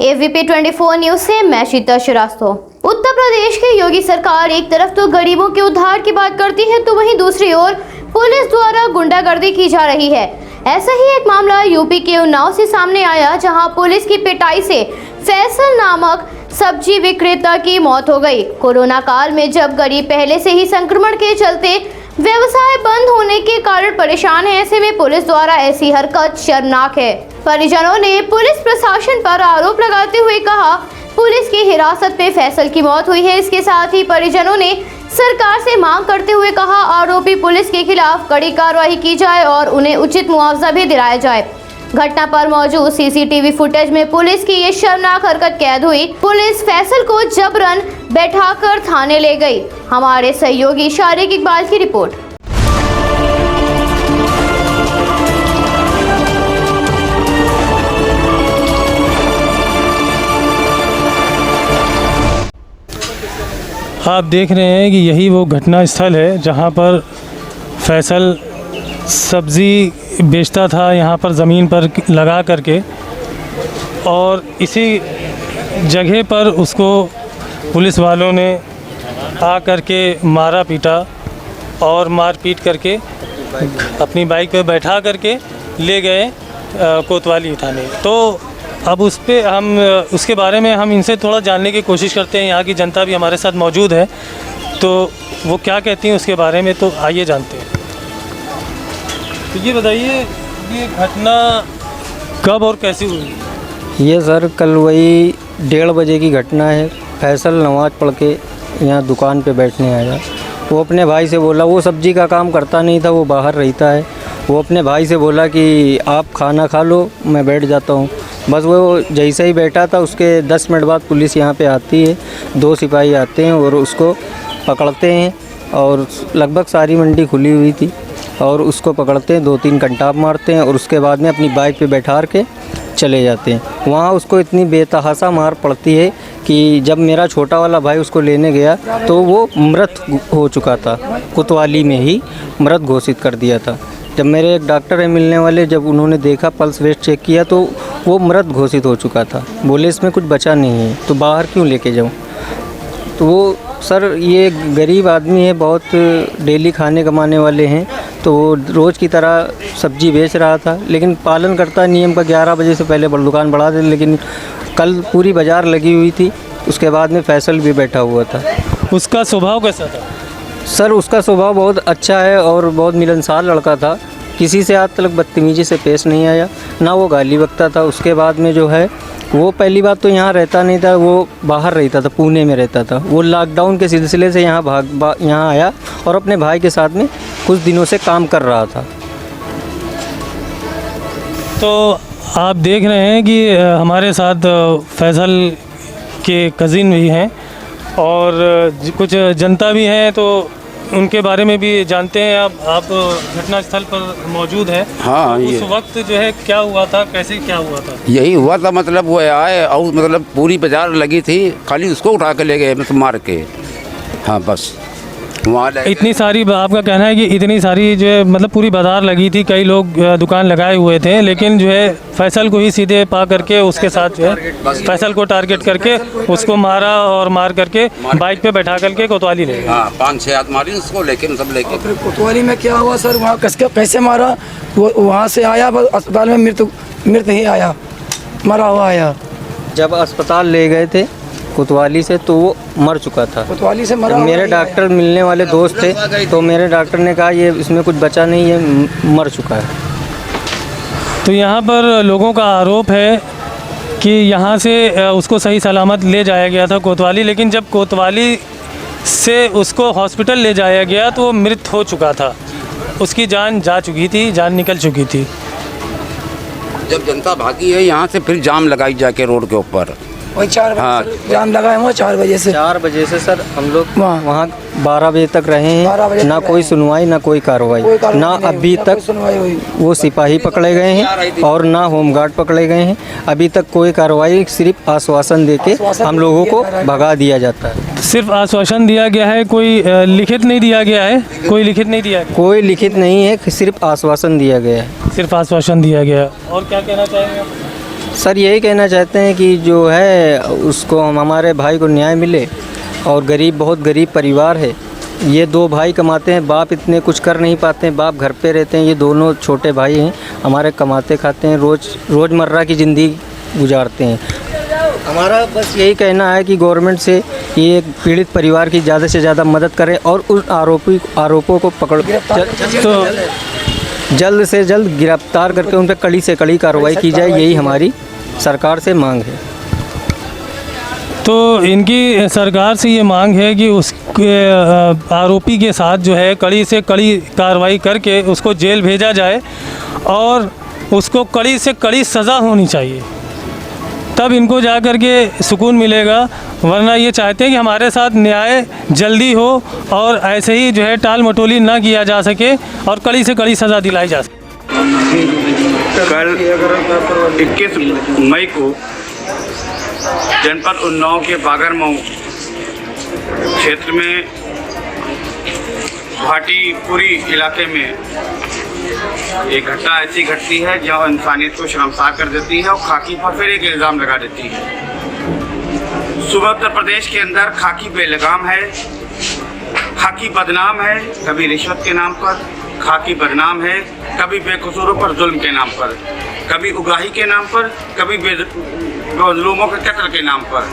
AVP 24 news से मैं शीता श्रीवास्तव। उत्तर प्रदेश की योगी सरकार एक तरफ तो गरीबों के उद्धार की बात करती है तो वहीं दूसरी ओर पुलिस द्वारा गुंडागर्दी की जा रही है। ऐसा ही एक मामला यूपी के उन्नाव से सामने आया, जहां पुलिस की पिटाई से फैसल नामक सब्जी विक्रेता की मौत हो गई। कोरोना काल में जब गरीब पहले से ही संक्रमण के चलते व्यवसाय बंद होने के कारण परेशान है, ऐसे में पुलिस द्वारा ऐसी हरकत शर्मनाक है। परिजनों ने पुलिस प्रशासन पर आरोप लगाते हुए कहा, पुलिस की हिरासत में फैसल की मौत हुई है। इसके साथ ही परिजनों ने सरकार से मांग करते हुए कहा, आरोपी पुलिस के खिलाफ कड़ी कार्रवाई की जाए और उन्हें उचित मुआवजा भी दिलाया जाए। घटना पर मौजूद CCTV फुटेज में पुलिस की ये शर्मनाक हरकत कैद हुई। पुलिस फैसल को जबरन बैठाकर थाने ले गई। हमारे सहयोगी शारिक इकबाल की रिपोर्ट। आप देख रहे हैं कि यही वो घटना स्थल है जहां पर फैसल सब्ज़ी बेचता था, यहाँ पर ज़मीन पर लगा करके, और इसी जगह पर उसको पुलिस वालों ने आ करके मारा पीटा और मार पीट करके अपनी बाइक पे बैठा करके ले गए कोतवाली थाने। तो अब उसके बारे में हम इनसे थोड़ा जानने की कोशिश करते हैं। यहाँ की जनता भी हमारे साथ मौजूद है, तो वो क्या कहती हैं उसके बारे में, तो आइए जानते हैं। तो ये बताइए, ये घटना कब और कैसी हुई? ये सर कल वही 1:30 बजे की घटना है। फैसल नमाज़ पढ़ के यहाँ दुकान पे बैठने आया। वो अपने भाई से बोला, वो सब्जी का काम करता नहीं था, वो बाहर रहता है। वो अपने भाई से बोला कि आप खाना खा लो, मैं बैठ जाता हूँ। बस वो जैसे ही बैठा था, उसके 10 मिनट बाद पुलिस यहाँ पे आती है। 2 सिपाही आते हैं और उसको पकड़ते हैं, और लगभग सारी मंडी खुली हुई थी, और उसको पकड़ते हैं, 2-3 कंटाप मारते हैं और उसके बाद में अपनी बाइक पे बैठा के चले जाते हैं। वहाँ उसको इतनी बेतहाशा मार पड़ती है कि जब मेरा छोटा वाला भाई उसको लेने गया तो वो मृत हो चुका था, कोतवाली में ही मृत घोषित कर दिया था। जब मेरे एक डॉक्टर है मिलने वाले, जब उन्होंने देखा, पल्स वेस्ट चेक किया तो वो मृत घोषित हो चुका था। बोले इसमें कुछ बचा नहीं है, तो बाहर क्यों लेके जाऊँ। तो वो सर ये गरीब आदमी है, बहुत डेली खाने कमाने वाले हैं, तो वो रोज़ की तरह सब्जी बेच रहा था, लेकिन पालन करता नियम का 11 बजे से पहले दुकान बढ़ा दे। लेकिन कल पूरी बाज़ार लगी हुई थी, उसके बाद में फैसल भी बैठा हुआ था। उसका स्वभाव कैसा था? सर उसका स्वभाव बहुत अच्छा है और बहुत मिलनसार लड़का था। किसी से आज तक बदतमीजी से पेश नहीं आया, ना वो गाली बकता था। उसके बाद में जो है, वो पहली बात तो यहाँ रहता नहीं था, वो बाहर रहता था, पुणे में रहता था। वो लॉकडाउन के सिलसिले से यहाँ आया और अपने भाई के साथ में कुछ दिनों से काम कर रहा था। तो आप देख रहे हैं कि हमारे साथ फैसल के कज़िन भी हैं और कुछ जनता भी हैं, तो उनके बारे में भी जानते हैं। आप घटना स्थल पर मौजूद हैं। हाँ, उस वक्त जो है क्या हुआ था, कैसे क्या हुआ था? यही हुआ था, मतलब वो आए और मतलब पूरी बाजार लगी थी, खाली उसको उठा के ले गए, मतलब मार के। हाँ बस वहाँ इतनी सारी, आपका कहना है कि इतनी सारी जो है मतलब पूरी बाजार लगी थी, कई लोग दुकान लगाए हुए थे, लेकिन जो है फैसल को ही सीधे पा करके उसके साथ जो है फैसल को टारगेट करके उसको मारा और मार करके बाइक पे बैठा करके कोतवाली ले गए। हाँ 5-6 हाथ मारी उसको, लेकिन सब लेके। फिर कोतवाली में क्या हुआ सर, वहाँ कैसे मारा? वो वहाँ से आया, अस्पताल में मृत ही आया, मरा हुआ आया। जब अस्पताल ले गए थे कोतवाली से तो वो मर चुका था। कोतवाली से मरा। मेरे डॉक्टर मिलने वाले दोस्त थे, तो मेरे डॉक्टर ने कहा ये इसमें कुछ बचा नहीं है, मर चुका है। तो यहाँ पर लोगों का आरोप है कि यहाँ से उसको सही सलामत ले जाया गया था कोतवाली, लेकिन जब कोतवाली से उसको हॉस्पिटल ले जाया गया तो वो मृत हो चुका था, उसकी जान जा चुकी थी, जान निकल चुकी थी। जब जनता भागी है यहाँ से, फिर जाम लगाई जाके रोड के ऊपर। वही 4 बजे जाम लगा है, वहाँ 4 बजे से। 4 बजे से सर हम लोग वहाँ 12 बजे तक रहे हैं, ना कोई सुनवाई ना कोई कार्रवाई, ना अभी तक वो सिपाही पकड़े गए हैं और ना होमगार्ड पकड़े गए हैं। अभी तक कोई कार्रवाई, सिर्फ आश्वासन देके हम लोगों को भगा दिया जाता है। सिर्फ आश्वासन दिया गया है, कोई लिखित नहीं दिया गया है? कोई लिखित नहीं दिया गया? कोई लिखित नहीं है, सिर्फ आश्वासन दिया गया है। सिर्फ आश्वासन दिया गया। और क्या कहना चाहेंगे? सर यही कहना चाहते हैं कि जो है उसको हमारे भाई को न्याय मिले। और बहुत गरीब परिवार है। ये 2 भाई कमाते हैं, बाप इतने कुछ कर नहीं पाते हैं, बाप घर पे रहते हैं। ये दोनों छोटे भाई हैं हमारे, कमाते खाते हैं, रोज़मर्रा की ज़िंदगी गुजारते हैं। हमारा बस यही कहना है कि गवर्नमेंट से ये एक पीड़ित परिवार की ज़्यादा से ज़्यादा मदद करें और उस आरोपों को पकड़ तो जल्द से जल्द गिरफ्तार करके उन पर कड़ी से कड़ी कार्रवाई की जाए, यही हमारी सरकार से मांग है। तो इनकी सरकार से ये मांग है कि उसके आरोपी के साथ जो है कड़ी से कड़ी कार्रवाई करके उसको जेल भेजा जाए और उसको कड़ी से कड़ी सज़ा होनी चाहिए, तब इनको जा कर के सुकून मिलेगा। वरना ये चाहते हैं कि हमारे साथ न्याय जल्दी हो और ऐसे ही जो है टाल मटोली ना किया जा सके और कड़ी से कड़ी सज़ा दिलाई जा सके। कल 21 मई को जनपद उन्नाव के बागरमऊ क्षेत्र में भाटीपुरी इलाके में एक घटना ऐसी घटती है जो इंसानियत को शर्मसार कर देती है और खाकी पर फिर एक इल्ज़ाम लगा देती है। सुबह उत्तर प्रदेश के अंदर खाकी बेलगाम है, खाकी बदनाम है, कभी रिश्वत के नाम पर खाकी बदनाम है, कभी बेकसूरों पर जुल्म के नाम पर, कभी उगाही के नाम पर, कभी मजलूमों के कत्ल के नाम पर।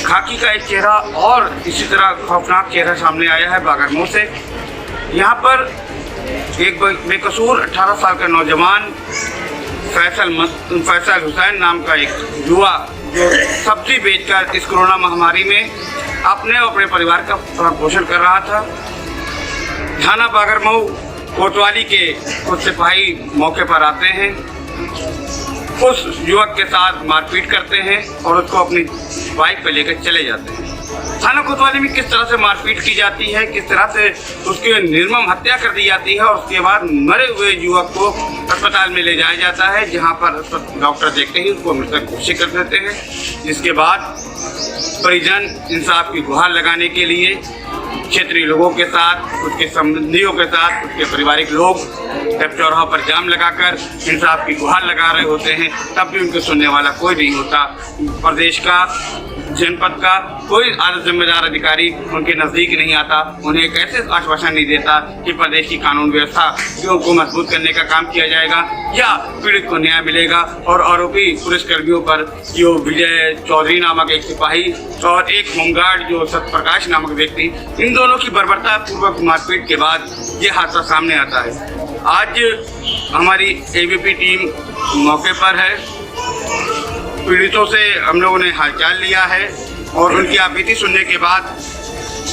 खाकी का एक चेहरा और इसी तरह खौफनाक चेहरा सामने आया है बागरमऊ से। यहाँ पर एक बेकसूर 18 साल का नौजवान फैसल हुसैन नाम का एक युवा जो सब्जी बेचकर इस कोरोना महामारी में अपने और अपने परिवार का पोषण कर रहा था। थाना बागरमऊ कोतवाली के कुछ सिपाही मौके पर आते हैं, उस युवक के साथ मारपीट करते हैं और उसको अपनी बाइक पर लेकर चले जाते हैं। थाना कोतवाली में किस तरह से मारपीट की जाती है, किस तरह से उसकी निर्मम हत्या कर दी जाती है और उसके बाद मरे हुए युवक को अस्पताल में ले जाया जाता है, जहां पर डॉक्टर देखते ही उसको मृतक घोषित कर देते हैं। जिसके बाद परिजन इंसाफ की गुहार लगाने के लिए क्षेत्रीय लोगों के साथ, उसके संबंधियों के साथ, उसके पारिवारिक लोग जब चौराहों पर जाम लगाकर इंसाफ की गुहार लगा रहे होते हैं, तब भी उनको सुनने वाला कोई नहीं होता। प्रदेश का, जनपद का कोई आला जिम्मेदार अधिकारी उनके नज़दीक नहीं आता, उन्हें एक ऐसे आश्वासन नहीं देता कि प्रदेश की कानून व्यवस्था को मजबूत करने का काम किया जाएगा या पीड़ित को न्याय मिलेगा। और आरोपी पुलिसकर्मियों पर जो विजय चौधरी नामक एक सिपाही और एक होमगार्ड जो सत्यप्रकाश नामक व्यक्ति, इन दोनों की बर्बरता पूर्वक मारपीट के बाद ये हादसा सामने आता है। आज हमारी एबीपी टीम मौके पर है, पीड़ितों से हम लोगों ने हालचाल लिया है और उनकी आपबीती सुनने के बाद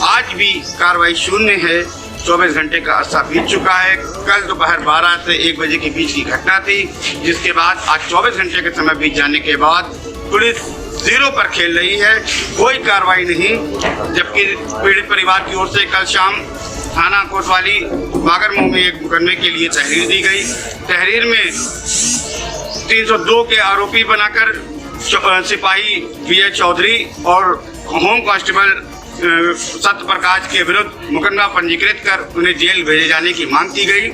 आज भी कार्रवाई शून्य है। 24 घंटे का अरसा बीत चुका है। कल दोपहर 12 से 1 बजे के बीच की घटना थी, जिसके बाद आज 24 घंटे का समय बीत जाने के बाद पुलिस जीरो पर खेल रही है, कोई कार्रवाई नहीं। जबकि पीड़ित परिवार की ओर से कल शाम थाना कोतवाली बागरमऊ में एक मुकदमे के लिए तहरीर दी गई। तहरीर में 302 के आरोपी बनाकर सिपाही विजय चौधरी और होम कांस्टेबल सत्यप्रकाश के विरुद्ध मुकदमा पंजीकृत कर उन्हें जेल भेजे जाने की मांग की गई।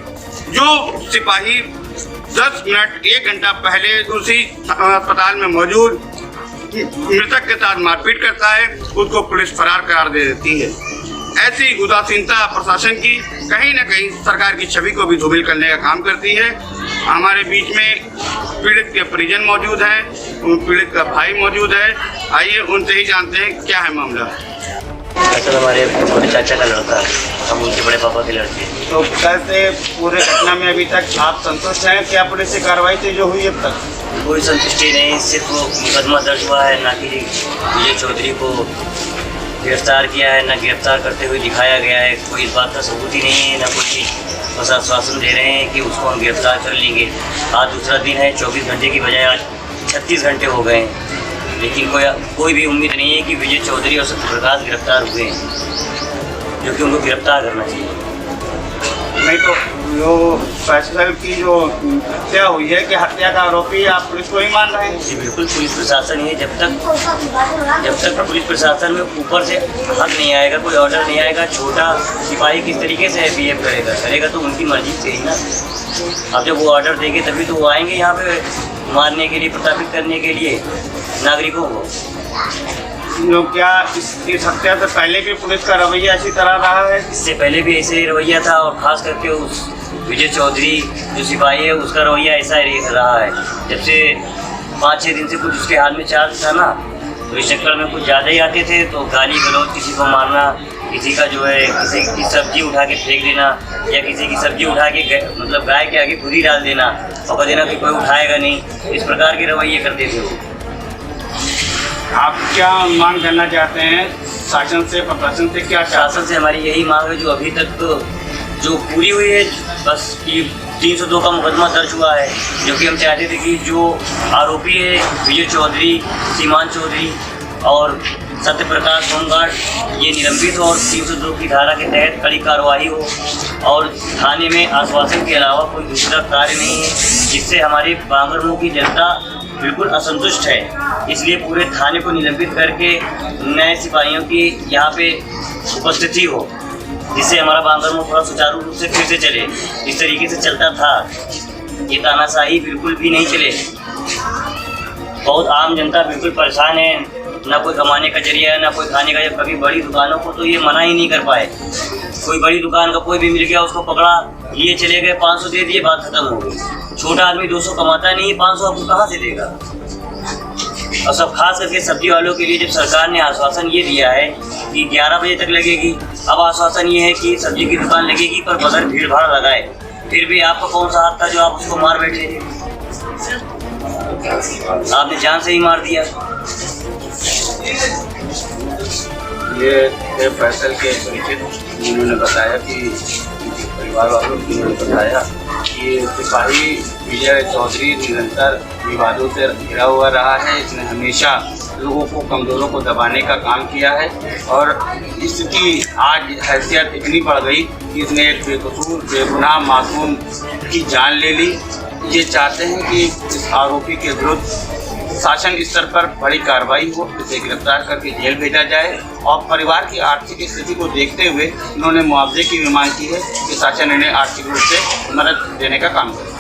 जो सिपाही 10 मिनट 1 घंटा पहले उसी अस्पताल में मौजूद मृतक के साथ मारपीट करता है, उसको पुलिस फरार करार दे देती है। ऐसी उदासीनता प्रशासन की कहीं न कहीं सरकार की छवि को भी धूमिल करने का काम करती है। हमारे बीच में पीड़ित के परिजन मौजूद हैं, पीड़ित का भाई मौजूद है। आइए उनसे ही जानते हैं क्या है मामला। असल हमारे बड़े चाचा का लड़का है, हम उनके बड़े पापा के लड़के। तो कैसे पूरे घटना में अभी तक आप संतुष्ट हैं? क्या पुलिस की कार्रवाई थी जो हुई अब तक? कोई संतुष्टि नहीं, सिर्फ वो मुकदमा दर्ज हुआ है, ना कि विजय चौधरी को गिरफ्तार किया है, ना गिरफ्तार करते हुए दिखाया गया है। कोई इस बात का सबूत ही नहीं है, ना कुछ बस आश्वासन दे रहे हैं कि उसको हम गिरफ्तार कर लेंगे। आज दूसरा दिन है, 24 घंटे की बजाय आज 36 घंटे हो गए हैं, लेकिन कोई भी उम्मीद नहीं है कि विजय चौधरी और सत्यप्रकाश गिरफ्तार हुए हैं, जो कि उनको गिरफ्तार करना चाहिए। नहीं तो जो फैसल की जो हत्या हुई है कि हत्या का आरोपी आप पुलिस को ही मान रहे हैं? जी बिल्कुल, पुलिस प्रशासन ही है। जब तक पुलिस प्रशासन में ऊपर से हक नहीं आएगा, कोई ऑर्डर नहीं आएगा, छोटा सिपाही किस तरीके से बिहेव करेगा तो उनकी मर्जी से ही ना। अब जब वो ऑर्डर देंगे तभी तो वो आएंगे यहाँ पे मारने के लिए, प्रताड़ित करने के लिए नागरिकों को। लोग क्या इस हत्या से पहले भी पुलिस का रवैया इसी तरह रहा है? इससे पहले भी ऐसे ही रवैया था, और ख़ास करके उस विजय चौधरी जो सिपाही है उसका रवैया ऐसा ही रहा है। जब से 5-6 दिन से कुछ उसके हाथ में चार्ज था ना, तो इस चक्कर में कुछ ज़्यादा ही आते थे, तो गाली गलौज, किसी को मारना, किसी का जो है किसी की सब्जी उठा के फेंक देना, या किसी की सब्जी उठा के मतलब गाय के आगे खुद ही डाल देना और कह देना कि कोई उठाएगा नहीं, इस प्रकार के रवैये करते थे वो। आप क्या मांग करना चाहते हैं शासन से, प्रशासन से? क्या शासन से हमारी यही मांग है, जो अभी तक तो जो पूरी हुई है, बस कि 302 का मुकदमा दर्ज हुआ है, जो कि हम चाहते थे कि जो आरोपी है विजय चौधरी, सीमान चौधरी और सत्य प्रकाश होमगार्ड, ये निलंबित हो और 302 की धारा के तहत कड़ी कार्रवाई हो, और थाने में आश्वासन के अलावा कोई दूसरा कार्य नहीं है, जिससे हमारी बांगरमऊ की जनता बिल्कुल असंतुष्ट है। इसलिए पूरे थाने को निलंबित करके नए सिपाहियों की यहाँ पे उपस्थिति हो, जिससे हमारा बांगरमऊ थोड़ा सुचारू रूप से फिर से चले। इस तरीके से चलता था, ये तानाशाही बिल्कुल भी नहीं चले। बहुत आम जनता बिल्कुल परेशान है, ना कोई कमाने का जरिया है, ना कोई खाने का। जब कभी बड़ी दुकानों को तो ये मना ही नहीं कर पाए। कोई बड़ी दुकान का कोई भी मिल गया, उसको पकड़ा, लिए चले गए, 500 दे दिए, बात खत्म हो गई। छोटा आदमी 200 कमाता नहीं, 500 आपको कहाँ से देगा? और सब खास करके सब्जी वालों के लिए जब सरकार ने आश्वासन ये दिया है कि 11 बजे तक लगेगी, अब आश्वासन ये है कि सब्जी की दुकान लगेगी पर बगैर भीड़ भाड़ लगाए, फिर भी आपका कौन सा हाथ था जो आप उसको मार बैठे थे? आपने जान से ही मार दिया। ये फैसल के परिचित उन्होंने बताया कि परिवार वालों ने बताया कि सिपाही विजय चौधरी निरंतर विवादों से घिरा हुआ रहा है। इसने हमेशा लोगों को, कमज़ोरों को दबाने का काम किया है, और इसकी आज हैसियत इतनी बढ़ गई कि इसने एक बेकसूर बेगुनाह मासूम की जान ले ली। ये चाहते हैं कि इस आरोपी के विरुद्ध शासन स्तर पर बड़ी कार्रवाई हो, इसे गिरफ्तार करके जेल भेजा जाए, और परिवार की आर्थिक स्थिति को देखते हुए इन्होंने मुआवजे की भी मांग की है कि शासन इन्हें आर्थिक रूप से मदद देने का काम करे।